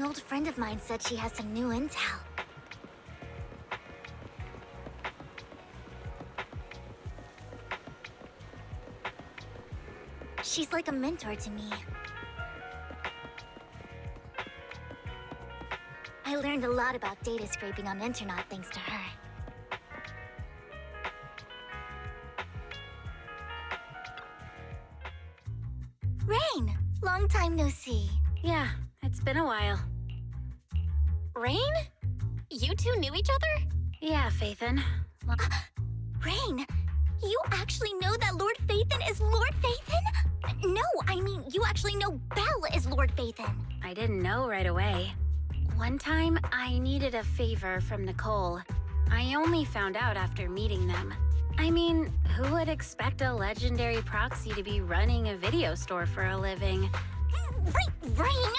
An old friend of mine said she has some new intel. She's like a mentor to me. I learned a lot about data scraping on the internet thanks to her. Rain! Long time no see. Yeah, it's been a while. Rain? You two knew each other? Yeah, Phaethon. Rain, you actually know that Lord Phaethon is Lord Phaethon? No, I mean, you actually know Belle is Lord Phaethon. I didn't know right away. One time, I needed a favor from Nicole. I only found out after meeting them. I mean, who would expect a legendary proxy to be running a video store for a living? Rain,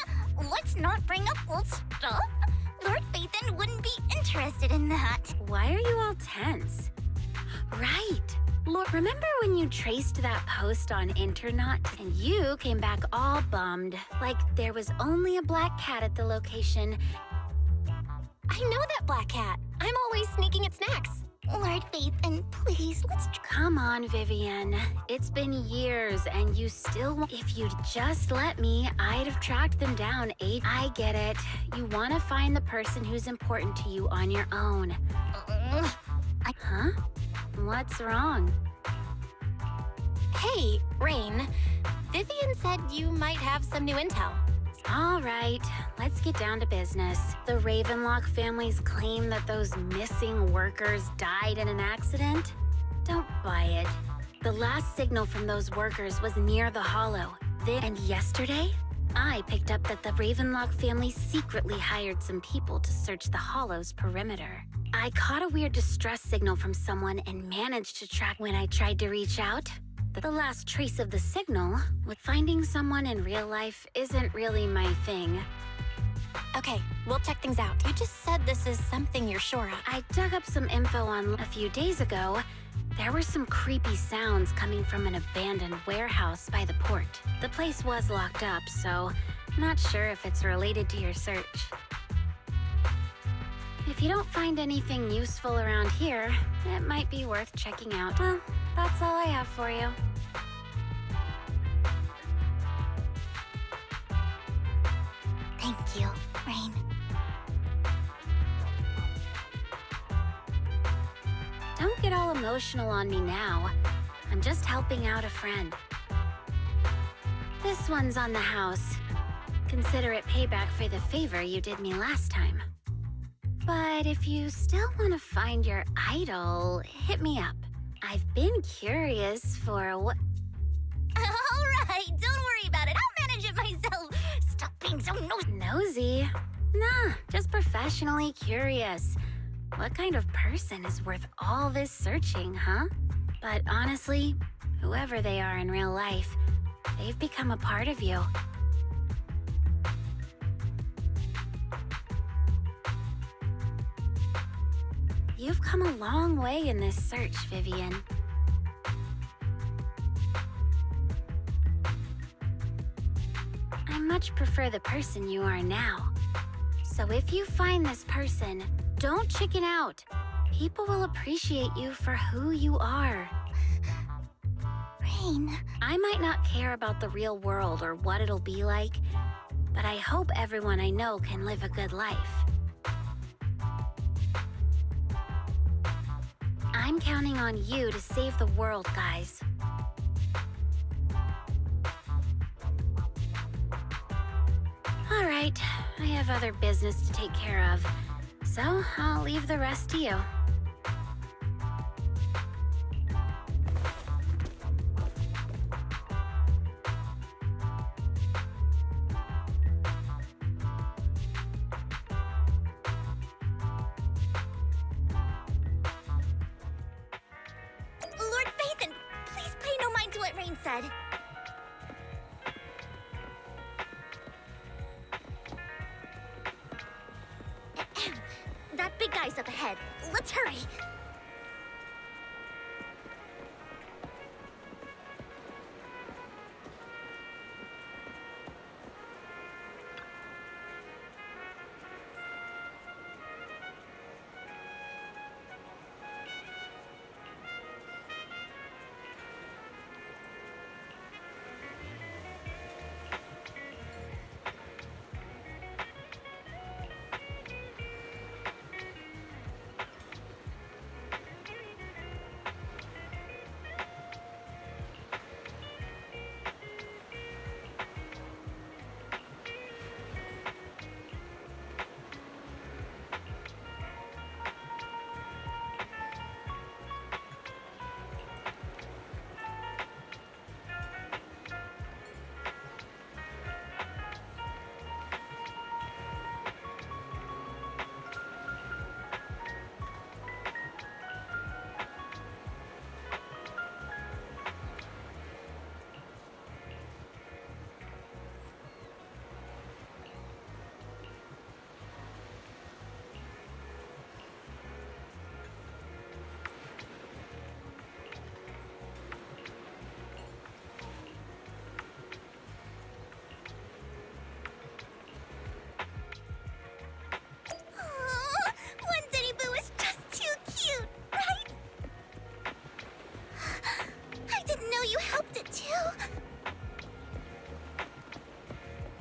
let's not bring up old stuff. Lord Phaethon wouldn't be interested in that. Why are you all tense? Right. Lord, remember when you traced that post on internet and you came back all bummed, like there was only a black cat at the location? I know that black cat. I'm always sneaking at snacks. Lord Phaethon, please, let's Come on, Vivian. It's been years and you still If you'd just let me, I'd have tracked them down. I get it. You want to find the person who's important to you on your own. Huh? What's wrong? Hey, Rain. Vivian said you might have some new intel. All right, let's get down to business. The Ravenlock family's claim that those missing workers died in an accident? Don't buy it. The last signal from those workers was near the Hollow. And yesterday, I picked up that the Ravenlock family secretly hired some people to search the Hollow's perimeter. I caught a weird distress signal from someone and managed to track when I tried to reach out. The last trace of the signal, with finding someone in real life isn't really my thing. Okay, we'll check things out. You just said this is something you're sure of. I dug up some info on a few days ago. There were some creepy sounds coming from an abandoned warehouse by the port. The place was locked up, so not sure if it's related to your search. If you don't find anything useful around here, it might be worth checking out. Well, that's all I have for you. Thank you, Rain. Don't get all emotional on me now. I'm just helping out a friend. This one's on the house. Consider it payback for the favor you did me last time. But if you still want to find your idol, hit me up. I've been curious for what... All right, don't worry about it. I'll manage it myself. Stop being so Nosy? Nah, just professionally curious. What kind of person is worth all this searching, huh? But honestly, whoever they are in real life, they've become a part of you. You've come a long way in this search, Vivian. I much prefer the person you are now. So if you find this person, don't chicken out. People will appreciate you for who you are. Rain. I might not care about the real world or what it'll be like, but I hope everyone I know can live a good life. I'm counting on you to save the world, guys. All right, I have other business to take care of, so I'll leave the rest to you. Lord Phaethon, please pay no mind to what Rain said. That big guy's up ahead. Let's hurry. you helped it too.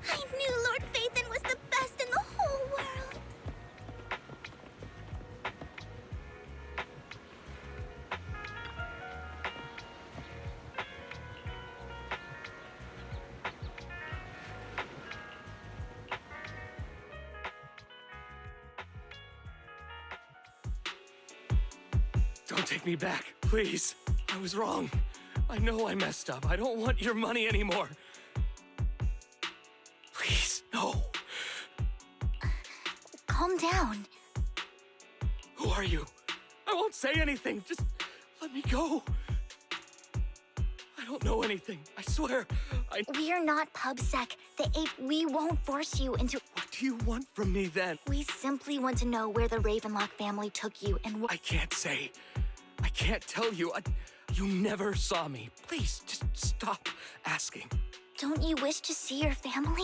I knew Lord Phaethon was the best in the whole world. Don't take me back, please. I was wrong. I know I messed up. I don't want your money anymore. Please, no. Calm down. Who are you? I won't say anything. Just let me go. I don't know anything. I swear. We're not PubSec. The ape, we won't force you into... What do you want from me then? We simply want to know where the Ravenlock family took you and what... I can't say. I can't tell you. You never saw me. Please, just stop asking. Don't you wish to see your family?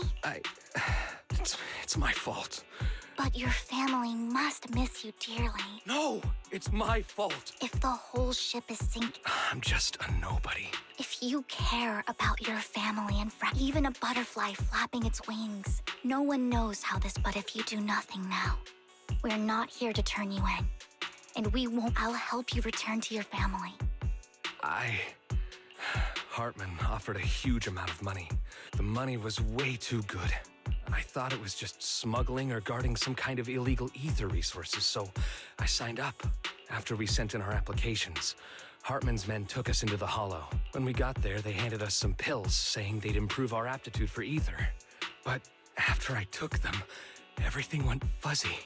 It's my fault. But your family must miss you dearly. No, it's my fault. If the whole ship is sinking... I'm just a nobody. If you care about your family and even a butterfly flapping its wings, no one knows how this, but if you do nothing now, we're not here to turn you in. And we won't. I'll help you return to your family. Hartman offered a huge amount of money. The money was way too good. I thought it was just smuggling or guarding some kind of illegal ether resources, so I signed up. After we sent in our applications, Hartman's men took us into the Hollow. When we got there, they handed us some pills, saying they'd improve our aptitude for ether. But after I took them, everything went fuzzy.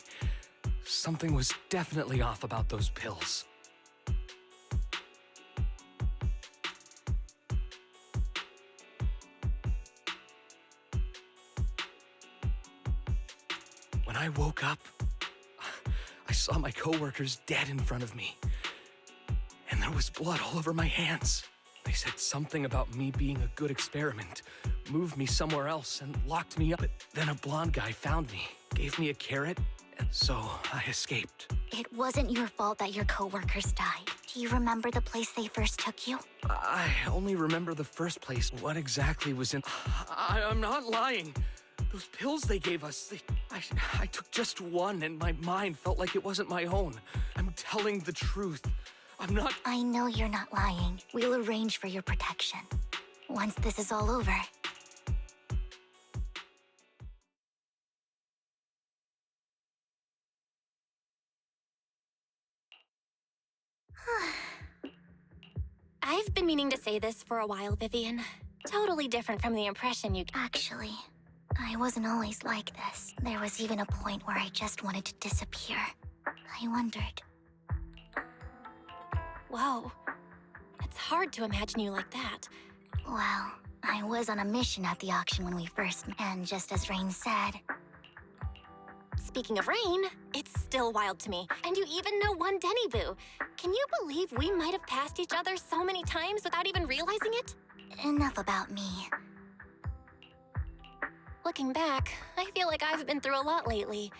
Something was definitely off about those pills. When I woke up, I saw my coworkers dead in front of me. And there was blood all over my hands. They said something about me being a good experiment, moved me somewhere else and locked me up. But then a blonde guy found me, gave me a carrot, and so I escaped. It wasn't your fault that your coworkers died. Do you remember the place they first took you? I only remember the first place. What exactly was in... I'm not lying. Those pills they gave us, I took just one and my mind felt like it wasn't my own. I'm telling the truth. I'm not... I know you're not lying. We'll arrange for your protection. Once this is all over. I've been meaning to say this for a while, Vivian. Totally different from the impression you... Actually, I wasn't always like this. There was even a point where I just wanted to disappear. I wondered. Whoa. It's hard to imagine you like that. Well, I was on a mission at the auction when we first met, and just as Rain said... Speaking of Rain, it's still wild to me. And you even know one Denny Boo. Can you believe we might have passed each other so many times without even realizing it? Enough about me. Looking back, I feel like I've been through a lot lately.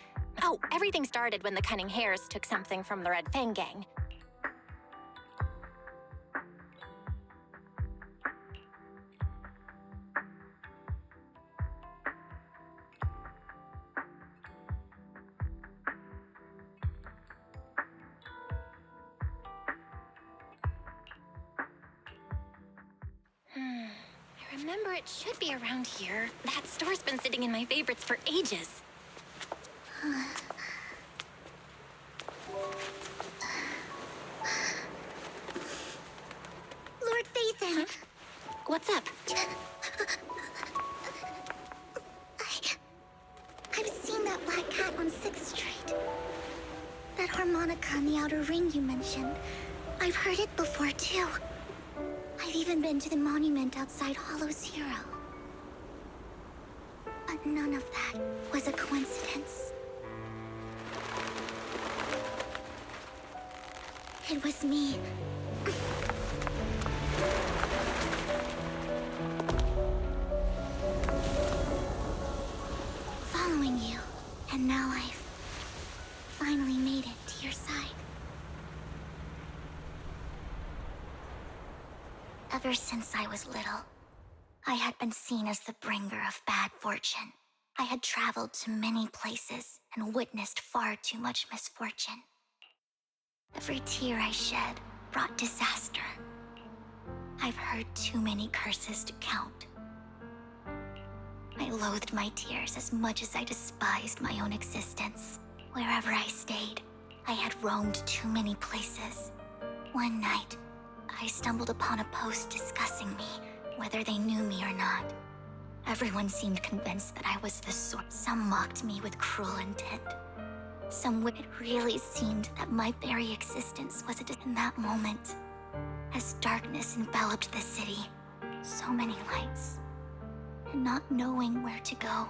Oh, everything started when the Cunning Hares took something from the Red Fang gang. I remember it should be around here. That store's been sitting in my favorites for ages. Lord Phaethon! What's up? I've seen that black cat on 6th Street. That harmonica in the outer ring you mentioned. I've heard it before, too. I've even been to the monument outside Hollow Zero. But none of that was a coincidence. It was me. Following you, and now I've finally made it to your side. Ever since I was little, I had been seen as the bringer of bad fortune. I had traveled to many places and witnessed far too much misfortune. Every tear I shed brought disaster. I've heard too many curses to count. I loathed my tears as much as I despised my own existence. Wherever I stayed, I had roamed too many places. One night, I stumbled upon a post discussing me, whether they knew me or not. Everyone seemed convinced that I was the sort. Some mocked me with cruel intent. It really seemed that my very existence was in that moment. As darkness enveloped the city, so many lights, and not knowing where to go,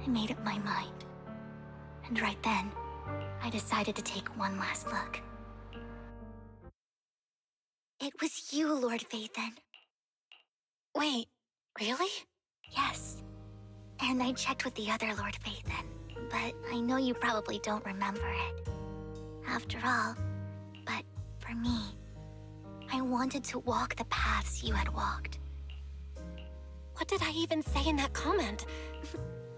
I made up my mind. And right then, I decided to take one last look. It was you, Lord Phaethon. Wait, really? Yes. And I checked with the other Lord Phaethon, but I know you probably don't remember it. After all, but for me, I wanted to walk the paths you had walked. What did I even say in that comment?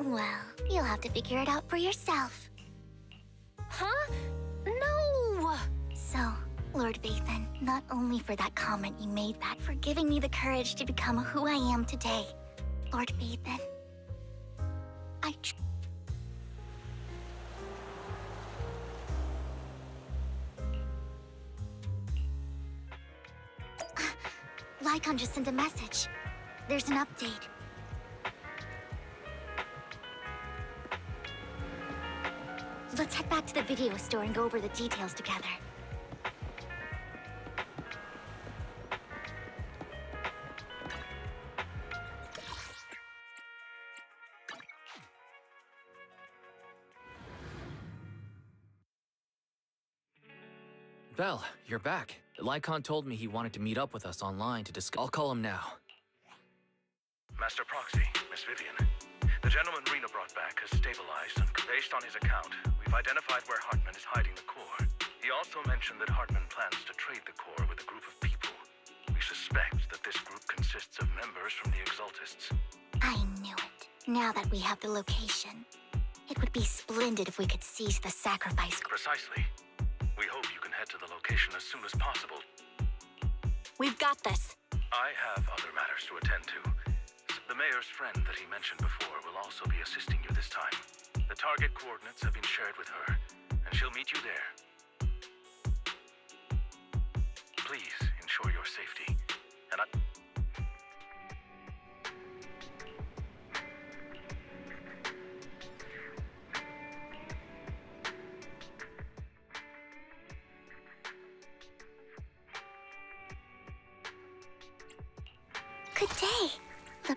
Well, you'll have to figure it out for yourself. Huh? No! So, Lord Phaethon, not only for that comment you made, but for giving me the courage to become who I am today. Lord Phaethon, Lycon just sent a message. There's an update. Let's head back to the video store and go over the details together. Belle, you're back. Lycon told me he wanted to meet up with us online to discuss. I'll call him now. Master Proxy, Miss Vivian. The gentleman Rena brought back has stabilized, and based on his account, we've identified where Hартman is hiding the core. He also mentioned that Hартman plans to trade the core with a group of people. We suspect that this group consists of members from the Exaltists. I knew it. Now that we have the location, it would be splendid if we could seize the sacrifice. Precisely. We hope you can head to the location as soon as possible. We've got this. I have other matters to attend to. The mayor's friend that he mentioned before will also be assisting you this time. The target coordinates have been shared with her, and she'll meet you there. Please ensure your safety, and Good day.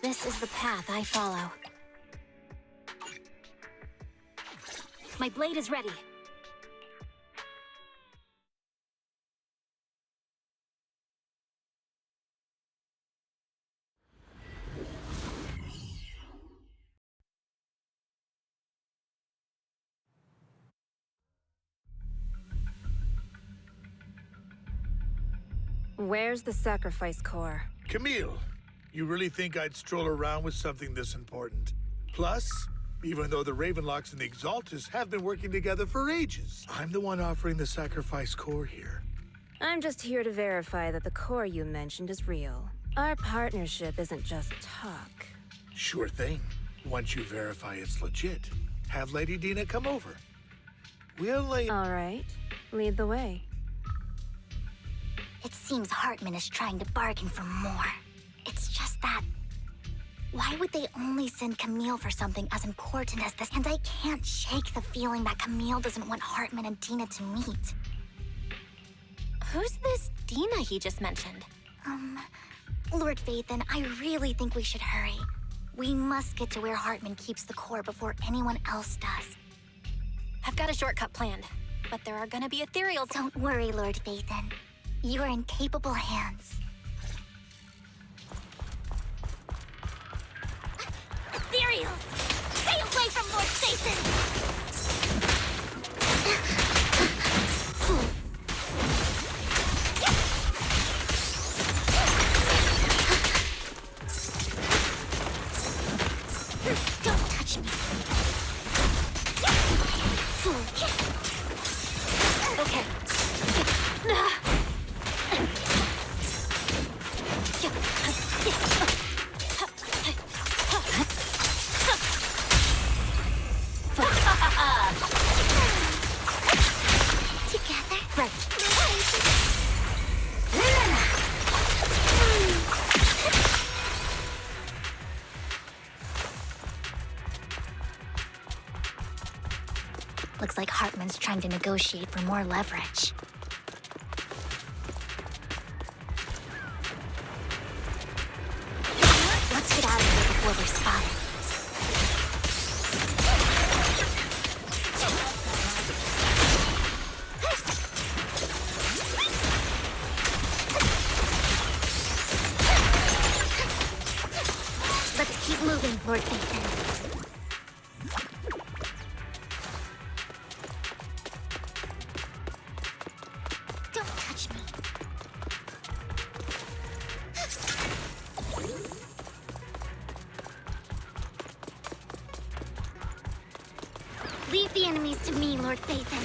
This is the path I follow. My blade is ready. Where's the sacrifice core? Camille, you really think I'd stroll around with something this important? Plus, even though the Ravenlocks and the Exaltists have been working together for ages, I'm the one offering the sacrifice core here. I'm just here to verify that the core you mentioned is real. Our partnership isn't just talk. Sure thing. Once you verify it's legit, have Lady Dina come over. We'll lay... All right, lead the way. It seems Hартman is trying to bargain for more. It's just that... Why would they only send Camille for something as important as this? And I can't shake the feeling that Camille doesn't want Hартman and Dina to meet. Who's this Dina he just mentioned? Lord Phaethon, I really think we should hurry. We must get to where Hартman keeps the core before anyone else does. I've got a shortcut planned, but there are gonna be ethereals. Don't worry, Lord Phaethon. You are in capable hands. Ethereals! Stay away from Lord Phaethon! Looks like Hartman's trying to negotiate for more leverage. Let's get out of here before we're spotted. Let's keep moving, Lord Phaeton. Don't touch me. Leave the enemies to me, Lord Phaeton.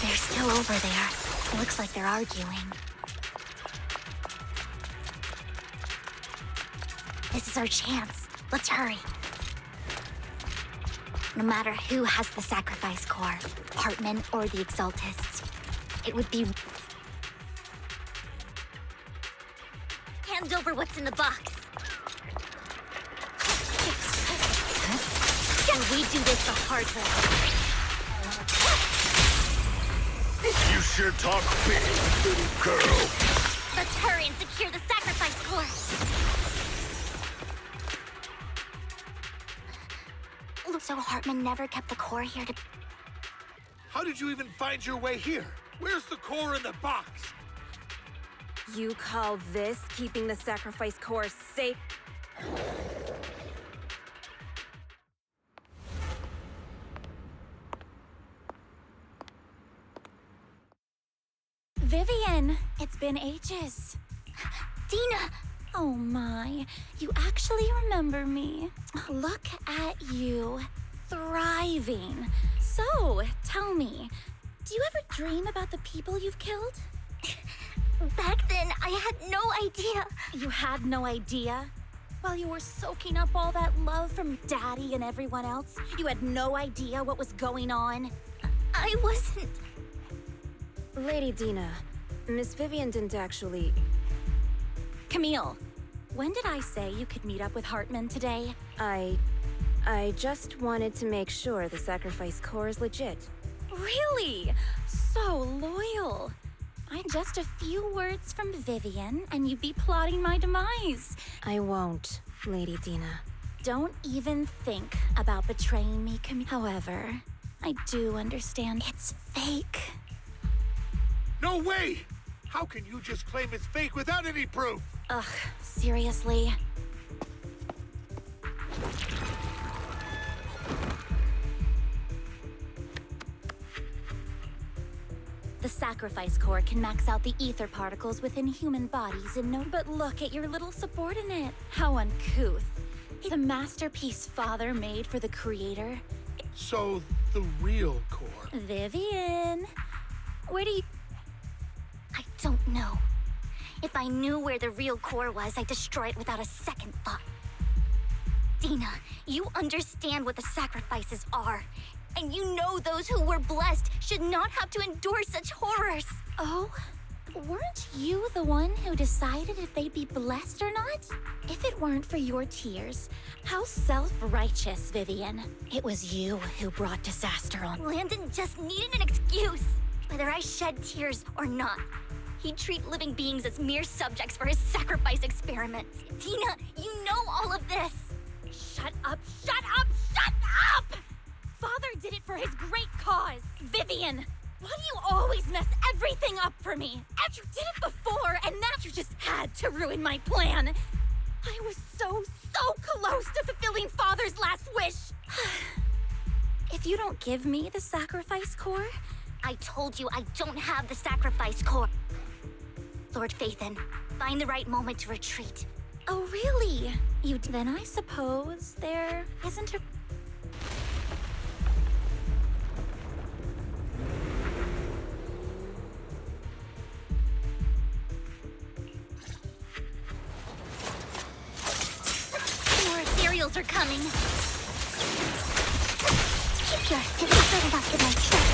They're still over there. Looks like they're arguing. This is our chance. Let's hurry. No matter who has the sacrifice core, Hartman or the Exaltists, it would be... Hand over what's in the box. We do this the hard way. You sure talk big, little girl. Let's hurry and secure the sacrifice core. So Hartman never kept the core here to... How did you even find your way here? Where's the core in the box? You call this keeping the sacrifice core safe? Vivian, it's been ages. Dina! Oh my, you actually remember me. Look at you, thriving. So, tell me, do you ever dream about the people you've killed? Back then, I had no idea. You had no idea? While you were soaking up all that love from Daddy and everyone else, you had no idea what was going on? I wasn't... Lady Dina, Miss Vivian didn't actually... Camille, when did I say you could meet up with Hartman today? I just wanted to make sure the sacrifice core is legit. Really? So loyal. I'm just a few words from Vivian, and you'd be plotting my demise. I won't, Lady Dina. Don't even think about betraying me, Camille. However, I do understand it's fake. No way! How can you just claim it's fake without any proof? Ugh, seriously? The sacrifice core can max out the ether particles within human bodies in no... But look at your little subordinate. How uncouth. The masterpiece Father made for the Creator. So, the real core. Vivian, where do you... I don't know. If I knew where the real core was, I'd destroy it without a second thought. Dina, you understand what the sacrifices are. And you know those who were blessed should not have to endure such horrors. Oh? Weren't you the one who decided if they'd be blessed or not? If it weren't for your tears, how self-righteous, Vivian. It was you who brought disaster on... Landon just needed an excuse. Whether I shed tears or not. He'd treat living beings as mere subjects for his sacrifice experiments. Dina, you know all of this. Shut up, shut up, shut up! Father did it for his great cause. Vivian, why do you always mess everything up for me? And you did it before, and now you just had to ruin my plan. I was so close to fulfilling Father's last wish. If you don't give me the sacrifice core... I told you I don't have the sacrifice core. Lord Phaeton, find the right moment to retreat. Oh, really? Then I suppose there isn't a... Angels are coming. Keep your silly foot off with my chest.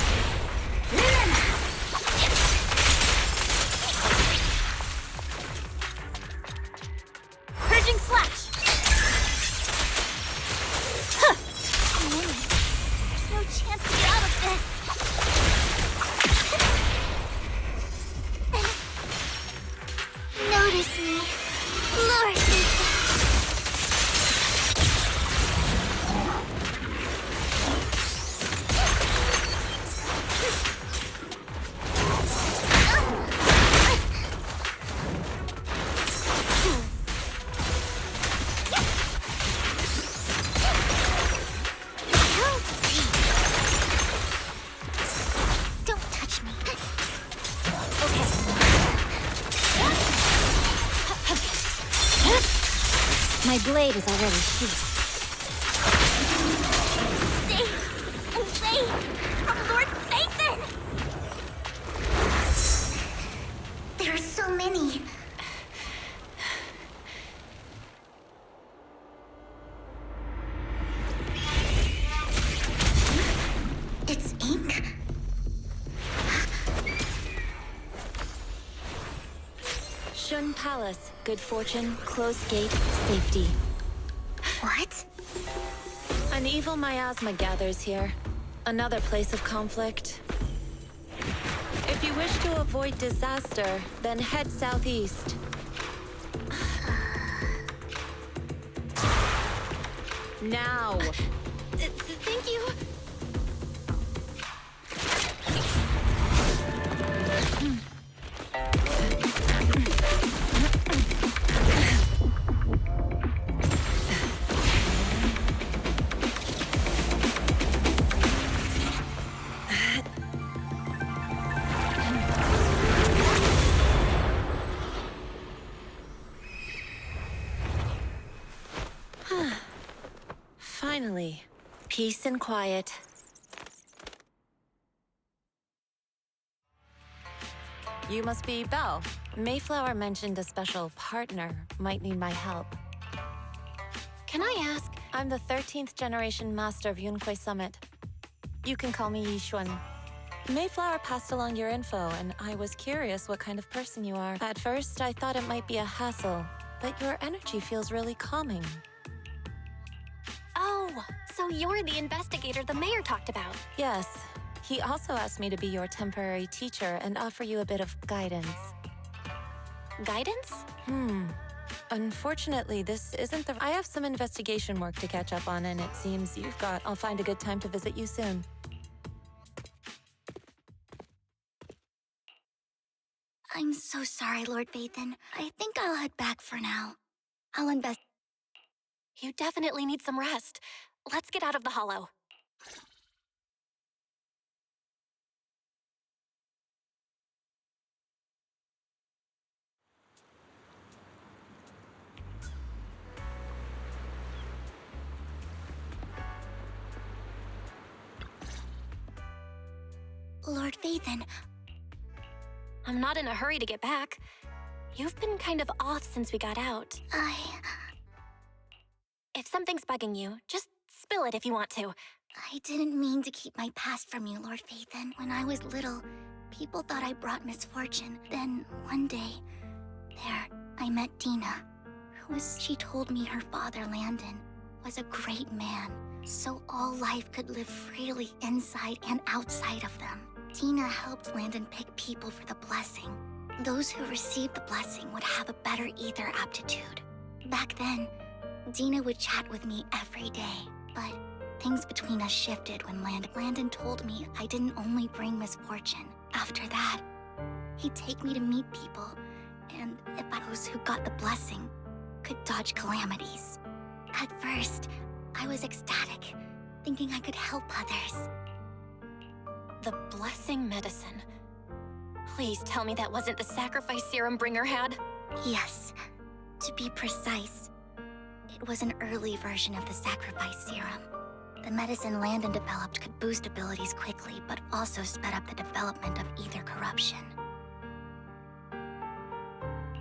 Purging slash. Huh. There's no chance to get out of this. Notice me. Lure me. My blade is already sheathed. Stay away from Lord Fayton! There are so many. It's ink? Shun Palace, good fortune, closed gate, safety. What? An evil miasma gathers here. Another place of conflict. If you wish to avoid disaster, then head southeast. Now! Thank you. Finally, peace and quiet. You must be Belle. Mayflower mentioned a special partner might need my help. Can I ask? I'm the 13th generation master of Yunque Summit. You can call me Yishuan. Mayflower passed along your info, and I was curious what kind of person you are. At first, I thought it might be a hassle, but your energy feels really calming. Oh, so you're the investigator the mayor talked about. Yes. He also asked me to be your temporary teacher and offer you a bit of guidance. Guidance? Unfortunately, this isn't the... I have some investigation work to catch up on, and it seems you've got... I'll find a good time to visit you soon. I'm so sorry, Lord Phaethon. I think I'll head back for now. I'll invest... You definitely need some rest. Let's get out of the hollow. Lord Phaethon, I'm not in a hurry to get back. You've been kind of off since we got out. If something's bugging you, just spill it if you want to. I didn't mean to keep my past from you, Lord Phaethon. When I was little, people thought I brought misfortune. Then, one day, I met Dina. She told me her father, Landon, was a great man, so all life could live freely inside and outside of them. Dina helped Landon pick people for the blessing. Those who received the blessing would have a better ether aptitude. Back then, Dina would chat with me every day, but things between us shifted when Landon told me I didn't only bring misfortune. After that, he'd take me to meet people, and if those who got the blessing could dodge calamities. At first, I was ecstatic, thinking I could help others. The blessing medicine. Please tell me that wasn't the sacrifice serum Bringer had. Yes. To be precise, it was an early version of the sacrifice serum. The medicine Landon developed could boost abilities quickly, but also sped up the development of ether corruption.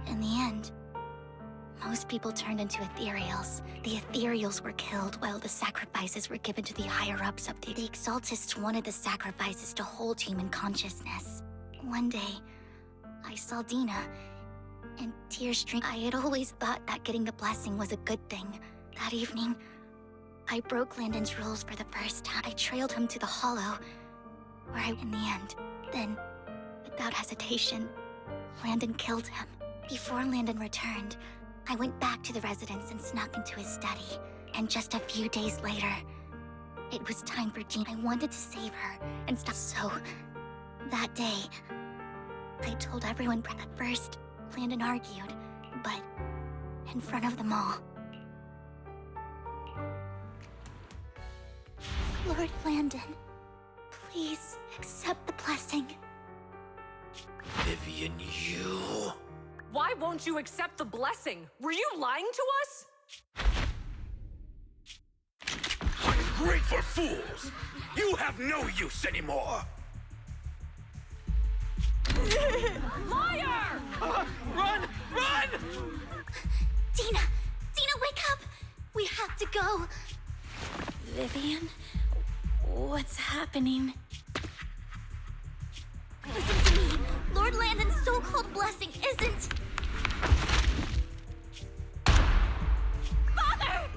In the end, Most people turned into ethereals. The ethereals were killed while the sacrifices were given to the higher-ups of the exaltists wanted the sacrifices to hold human consciousness. One day, I saw Dina, and tears streamed. I had always thought that getting the blessing was a good thing. That evening, I broke Landon's rules for the first time. I trailed him to the hollow, where in the end, then, without hesitation, Landon killed him. Before Landon returned, I went back to the residence and snuck into his study. And just a few days later, it was time for Jean. I wanted to save her and stop. So, that day, I told everyone. At first, Landon argued, but in front of them all. Lord Landon, please accept the blessing. Vivian, you... Why won't you accept the blessing? Were you lying to us? Ungrateful fools! You have no use anymore! Liar! Run! Run! Dina! Dina, wake up! We have to go! Vivian? What's happening? Listen to me! Lord Landon's so-called blessing isn't... Father!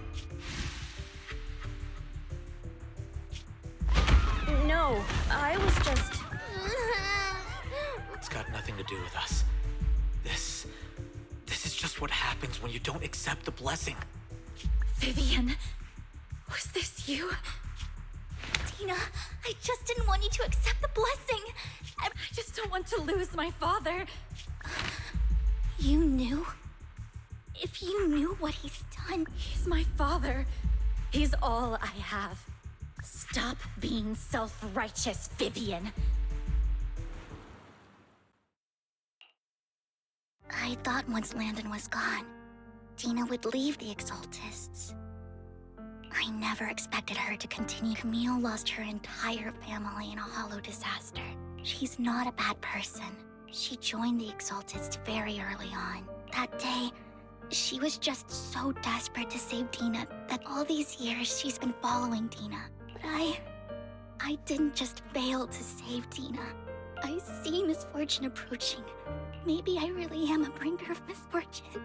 No, I was just... It's got nothing to do with us. This is just what happens when you don't accept the blessing. Vivian, was this you? Dina, I just didn't want you to accept the blessing. I just don't want to lose my father. You knew? If you knew what he's done... He's my father. He's all I have. Stop being self-righteous, Vivian. I thought once Landon was gone, Dina would leave the Exaltists. I never expected her to continue. Camille lost her entire family in a hollow disaster. She's not a bad person. She joined the Exaltists very early on. That day, she was just so desperate to save Dina that all these years she's been following Dina. But I didn't just fail to save Dina. I see misfortune approaching. Maybe I really am a bringer of misfortune.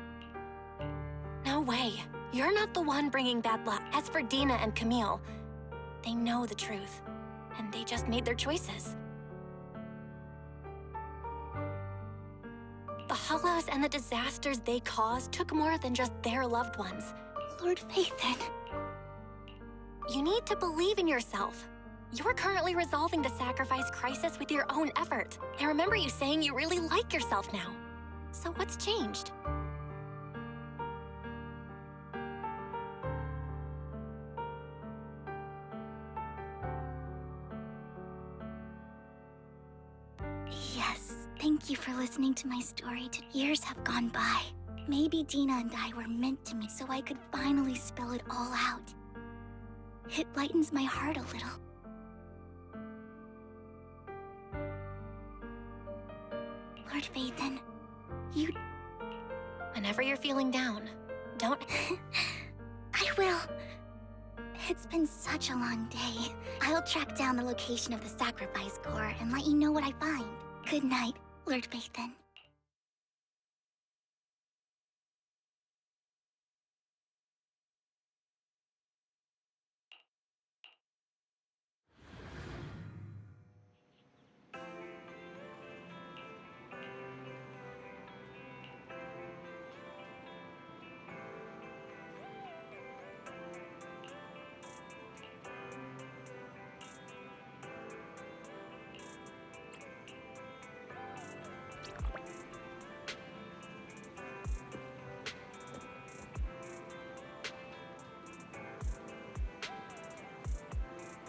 No way. You're not the one bringing bad luck. As for Dina and Camille, they know the truth, and they just made their choices. The hollows and the disasters they caused took more than just their loved ones. Lord Phaethon. You need to believe in yourself. You're currently resolving the sacrifice crisis with your own effort. I remember you saying you really like yourself now. So what's changed? Yes, thank you for listening to my story. Years have gone by. Maybe Dina and I were meant to meet so I could finally spill it all out. It lightens my heart a little. Lord Phaethon, you... Whenever you're feeling down, don't... I will. It's been such a long day. I'll track down the location of the sacrifice core and let you know what I find. Good night, Lord Phaethon.